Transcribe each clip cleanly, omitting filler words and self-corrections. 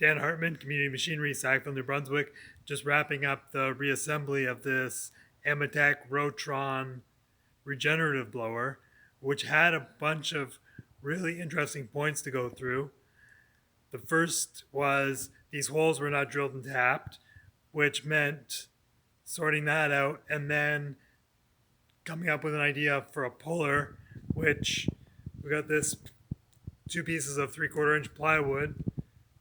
Dan Hartman, Community Machinery, Sackville, New Brunswick, just wrapping up the reassembly of this Amatec Rotron Regenerative Blower, which had a bunch of really interesting points to go through. The first was these holes were not drilled and tapped, which meant sorting that out and then coming up with an idea for a puller, which we got this two pieces of 3/4 inch plywood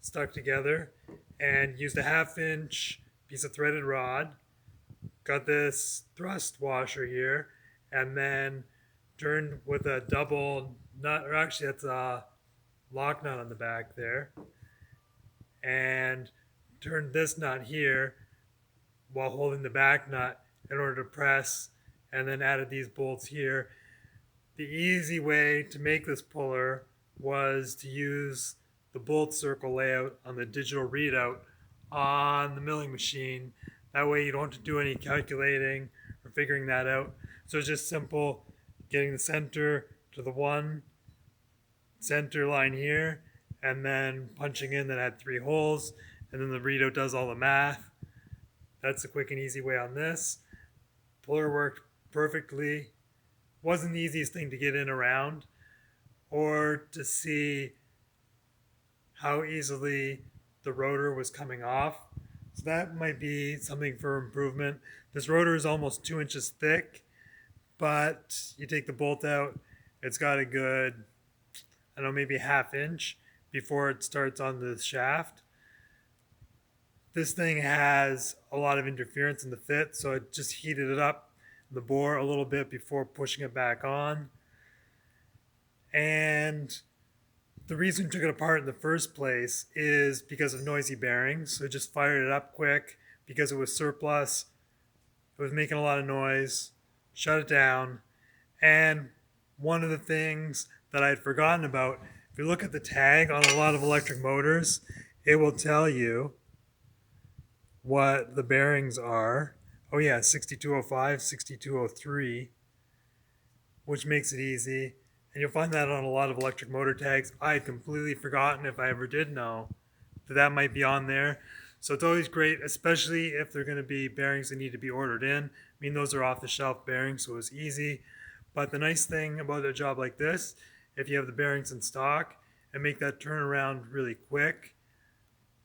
stuck together and used a 1/2 inch piece of threaded rod. Got this thrust washer here and then turned with a double nut, or actually that's a lock nut on the back there, and turned this nut here while holding the back nut in order to press, and then added these bolts here. The easy way to make this puller was to use the bolt circle layout on the digital readout on the milling machine. That way you don't have to do any calculating or figuring that out. So it's just simple getting the center to the one center line here and then punching in that had 3 holes, and then the readout does all the math. That's a quick and easy way on this. Puller worked perfectly. Wasn't the easiest thing to get in around or to see how easily the rotor was coming off. So that might be something for improvement. This rotor is almost 2 inches thick, but you take the bolt out, it's got a good, I don't know, maybe 1/2 inch before it starts on the shaft. This thing has a lot of interference in the fit, so it just heated it up the bore a little bit before pushing it back on. And the reason we took it apart in the first place is because of noisy bearings. So just fired it up quick because it was surplus. It was making a lot of noise. Shut it down. And one of the things that I had forgotten about, if you look at the tag on a lot of electric motors, it will tell you what the bearings are. Oh yeah, 6205, 6203, which makes it easy. And you'll find that on a lot of electric motor tags. I had completely forgotten, if I ever did know, that might be on there. So it's always great, especially if they're going to be bearings that need to be ordered in. I mean, those are off the shelf bearings, so it's easy. But the nice thing about a job like this, if you have the bearings in stock and make that turnaround really quick,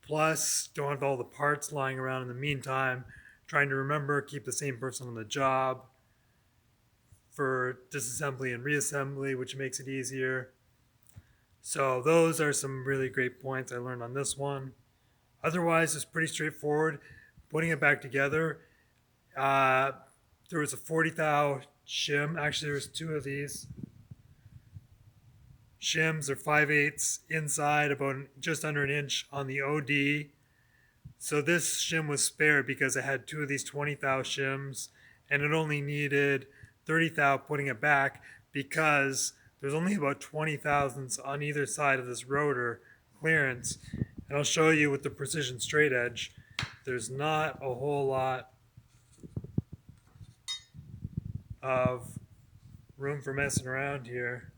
plus don't have all the parts lying around in the meantime, trying to remember, keep the same person on the job for disassembly and reassembly, which makes it easier. So those are some really great points I learned on this one. Otherwise, it's pretty straightforward. Putting it back together, there was a 40 thou shim. Actually, there was 2 of these. Shims are 5/8 inside, about just under an inch on the OD. So this shim was spared because it had 2 of these 20 thou shims, and it only needed 30 thou putting it back because there's only about 20 thousandths on either side of this rotor clearance. And I'll show you with the precision straight edge, there's not a whole lot of room for messing around here.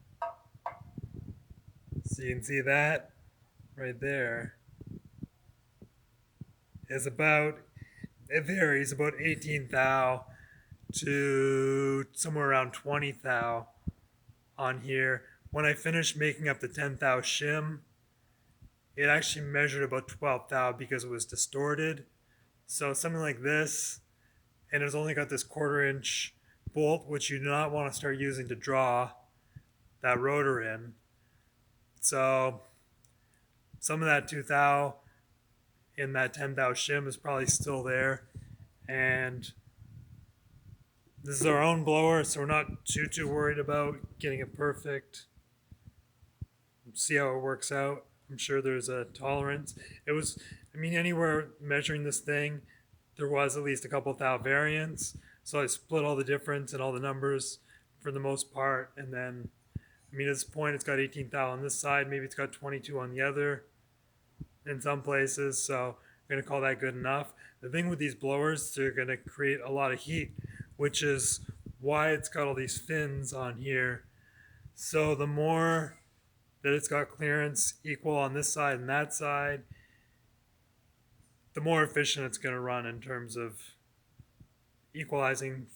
So you can see that right there is about, it varies, about 18 thou to somewhere around 20 thou on here. When I finished making up the 10 thou shim, it actually measured about 12 thou because it was distorted. So something like this, and it's only got this 1/4 inch bolt, which you do not want to start using to draw that rotor in. So some of that 2 thou in that 10 thou shim is probably still there. And this is our own blower, so we're not too worried about getting it perfect. See how it works out. I'm sure there's a tolerance. It was, I mean, anywhere measuring this thing, there was at least a couple thou variance. So I split all the difference and all the numbers for the most part. And then, I mean, at this point, it's got 18 thou on this side. Maybe it's got 22 on the other in some places. So we're going to call that good enough. The thing with these blowers, they're going to create a lot of heat, which is why it's got all these fins on here. So the more that it's got clearance equal on this side and that side, the more efficient it's going to run in terms of equalizing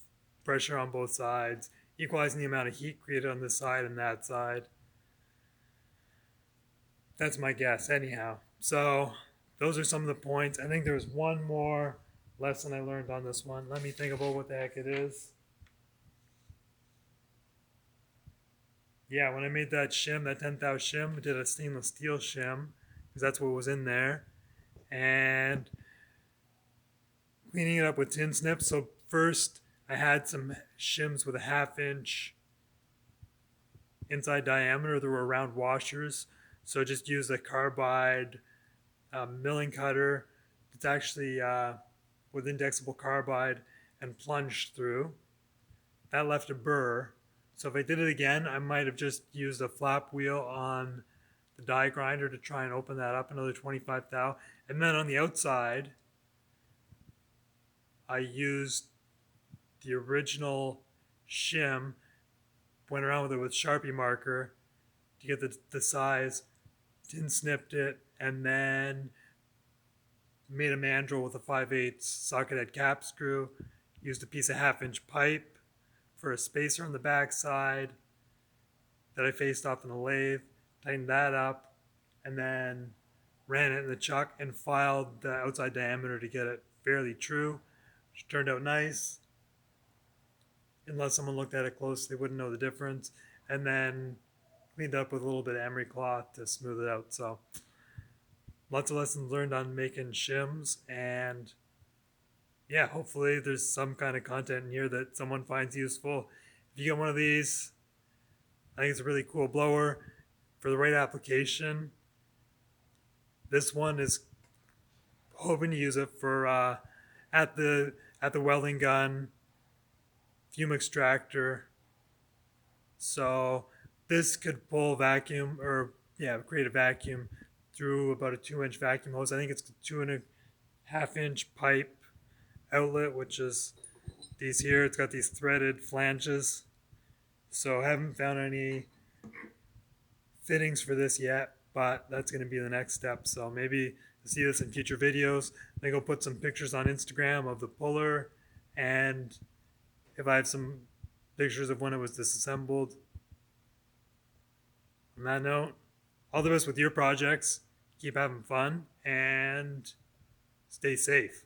pressure on both sides, equalizing the amount of heat created on this side and that side. That's my guess, anyhow. So, those are some of the points. I think there's one more lesson I learned on this one. Let me think about what the heck it is. Yeah, when I made that shim, that 10,000 shim, I did a stainless steel shim because that's what was in there. And cleaning it up with tin snips. So first I had some shims with a 1/2 inch inside diameter. There were round washers. So I just used a carbide milling cutter. It's actually with indexable carbide and plunged through. That left a burr. So if I did it again, I might have just used a flap wheel on the die grinder to try and open that up another 25 thou. And then on the outside, I used the original shim, went around with it with Sharpie marker to get the size, tin snipped it, and then made a mandrel with a 5/8 socket head cap screw, used a piece of 1/2 inch pipe for a spacer on the back side that I faced off in the lathe, tightened that up, and then ran it in the chuck and filed the outside diameter to get it fairly true, which turned out nice. Unless someone looked at it close, they wouldn't know the difference. And then cleaned up with a little bit of emery cloth to smooth it out. So lots of lessons learned on making shims, and yeah, hopefully there's some kind of content in here that someone finds useful. If you get one of these, I think it's a really cool blower for the right application. This one is hoping to use it for at the welding gun, fume extractor. So this could pull vacuum or create a vacuum through about a 2-inch vacuum hose. I think it's a 2.5 inch pipe outlet, which is these here. It's got these threaded flanges. So I haven't found any fittings for this yet, but that's going to be the next step. So maybe you'll see this in future videos. I think I'll put some pictures on Instagram of the puller, and if I have some pictures of when it was disassembled. On that note, all the best with your projects. Keep having fun and stay safe.